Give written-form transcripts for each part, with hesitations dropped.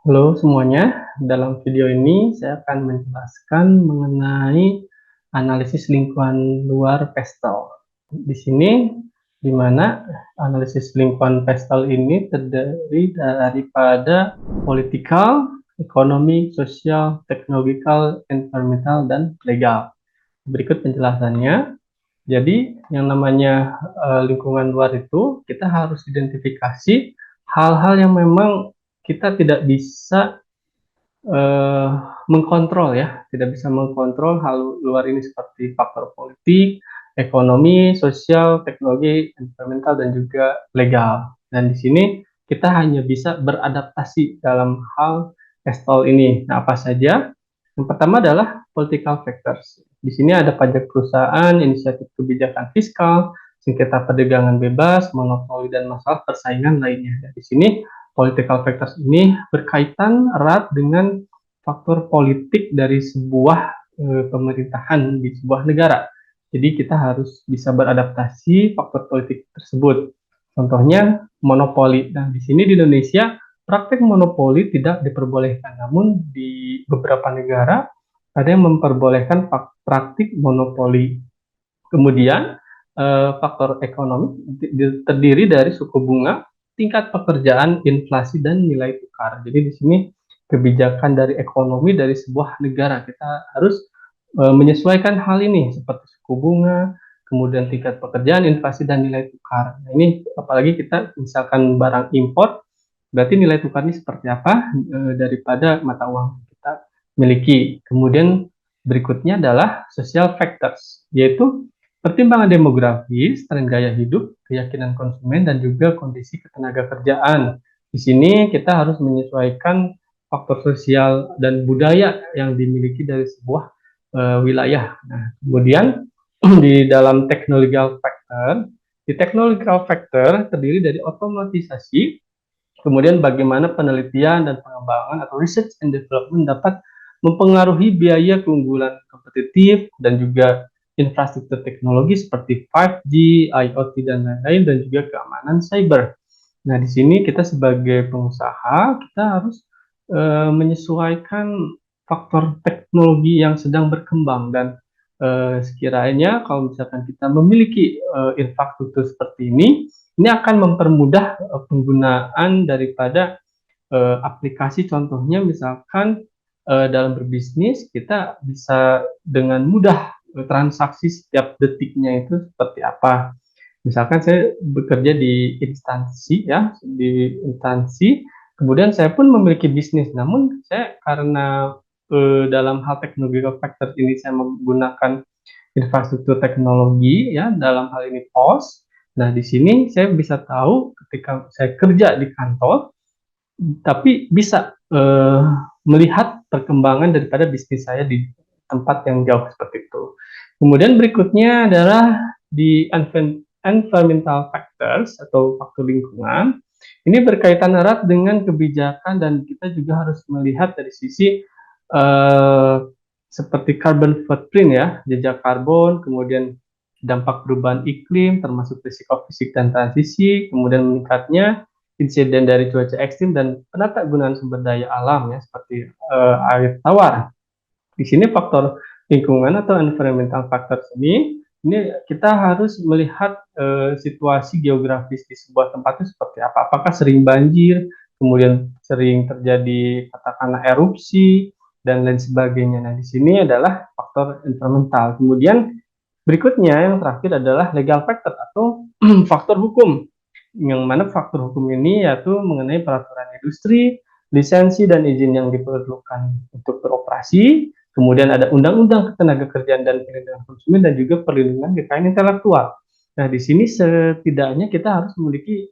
Halo semuanya, dalam video ini saya akan menjelaskan mengenai analisis lingkungan luar pestel. Di sini, di mana analisis lingkungan pestel ini terdiri daripada political, ekonomi, sosial, teknologikal, environmental, dan legal. Berikut penjelasannya. Jadi, yang namanya lingkungan luar itu, kita harus identifikasi hal-hal yang memang kita tidak bisa eh, mengkontrol ya, tidak bisa mengkontrol hal luar ini seperti faktor politik, ekonomi, sosial, teknologi, environmental, dan juga legal. Dan di sini kita hanya bisa beradaptasi dalam hal ekstol ini. Nah, apa saja? Yang pertama adalah political factors. Di sini ada pajak perusahaan, inisiatif kebijakan fiskal, sengketa perdagangan bebas, monopoli, dan masalah persaingan lainnya. Dan di sini political factors ini berkaitan erat dengan faktor politik dari sebuah pemerintahan di sebuah negara. Jadi kita harus bisa beradaptasi faktor politik tersebut. Contohnya monopoli. Dan di sini di Indonesia praktek monopoli tidak diperbolehkan. Namun di beberapa negara ada yang memperbolehkan praktik monopoli. Kemudian faktor ekonomi terdiri dari suku bunga, tingkat pekerjaan, inflasi, dan nilai tukar. Jadi di sini kebijakan dari ekonomi dari sebuah negara kita harus menyesuaikan hal ini seperti suku bunga, kemudian tingkat pekerjaan, inflasi, dan nilai tukar. Nah, ini apalagi kita misalkan barang impor, berarti nilai tukarnya seperti apa daripada mata uang kita miliki. Kemudian berikutnya adalah social factors, yaitu pertimbangan demografis, tren gaya hidup, keyakinan konsumen, dan juga kondisi ketenaga kerjaan. Di sini kita harus menyesuaikan faktor sosial dan budaya yang dimiliki dari sebuah wilayah. Nah, kemudian di dalam technological factor, di technological factor terdiri dari otomatisasi, kemudian bagaimana penelitian dan pengembangan atau research and development dapat mempengaruhi biaya keunggulan kompetitif dan juga infrastruktur teknologi seperti 5G, IoT, dan lain-lain, dan juga keamanan cyber. Nah, di sini kita sebagai pengusaha, kita harus menyesuaikan faktor teknologi yang sedang berkembang dan sekiranya kalau misalkan kita memiliki infrastruktur seperti ini akan mempermudah penggunaan daripada aplikasi. Contohnya misalkan dalam berbisnis kita bisa dengan mudah transaksi setiap detiknya itu seperti apa. Misalkan saya bekerja di instansi ya, di instansi, kemudian saya pun memiliki bisnis, namun saya karena dalam hal teknologi factor ini saya menggunakan infrastruktur teknologi ya, dalam hal ini POS. Nah, di sini saya bisa tahu ketika saya kerja di kantor, tapi bisa melihat perkembangan daripada bisnis saya di tempat yang jauh seperti itu. Kemudian berikutnya adalah di environmental factors atau faktor lingkungan. Ini berkaitan erat dengan kebijakan dan kita juga harus melihat dari sisi seperti carbon footprint ya, jejak karbon, kemudian dampak perubahan iklim, termasuk risiko fisik dan transisi, kemudian meningkatnya insiden dari cuaca ekstrim dan penata gunaan sumber daya alam ya, seperti air tawar. Di sini faktor lingkungan atau environmental factors ini kita harus melihat situasi geografis di sebuah tempat itu seperti apa. Apakah sering banjir, kemudian sering terjadi katakanlah erupsi dan lain sebagainya. Nah, di sini adalah faktor environmental. Kemudian berikutnya yang terakhir adalah legal factor atau faktor hukum. Yang mana faktor hukum ini yaitu mengenai peraturan industri, lisensi dan izin yang diperlukan untuk beroperasi, kemudian ada undang-undang ketenagakerjaan dan perlindungan konsumen dan juga perlindungan kekayaan intelektual. Nah, di sini setidaknya kita harus memiliki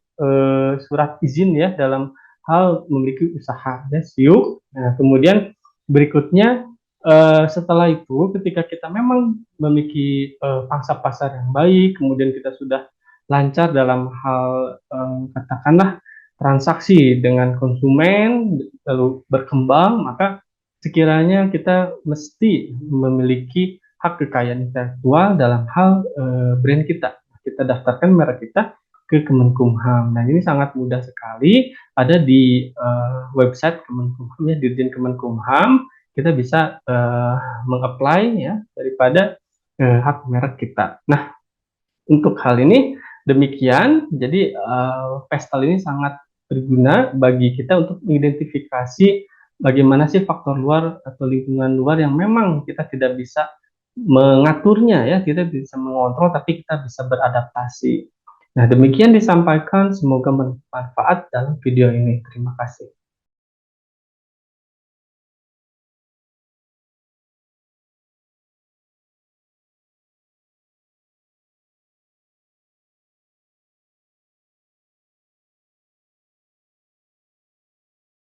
surat izin ya dalam hal memiliki usaha ya, SIUK. Nah, kemudian berikutnya setelah itu ketika kita memang memiliki pangsa pasar yang baik, kemudian kita sudah lancar dalam hal katakanlah transaksi dengan konsumen lalu berkembang, maka sekiranya kita mesti memiliki hak kekayaan intelektual dalam hal brand kita. Kita daftarkan merek kita ke Kemenkumham. Nah, ini sangat mudah sekali, ada di website Kemenkumham ya, Dirjen Kemenkumham, kita bisa mengapply ya daripada hak merek kita. Nah, untuk hal ini demikian, jadi pestal ini sangat berguna bagi kita untuk mengidentifikasi bagaimana sih faktor luar atau lingkungan luar yang memang kita tidak bisa mengaturnya ya, kita bisa mengontrol tapi kita bisa beradaptasi. Nah, demikian disampaikan, semoga bermanfaat dalam video ini. Terima kasih.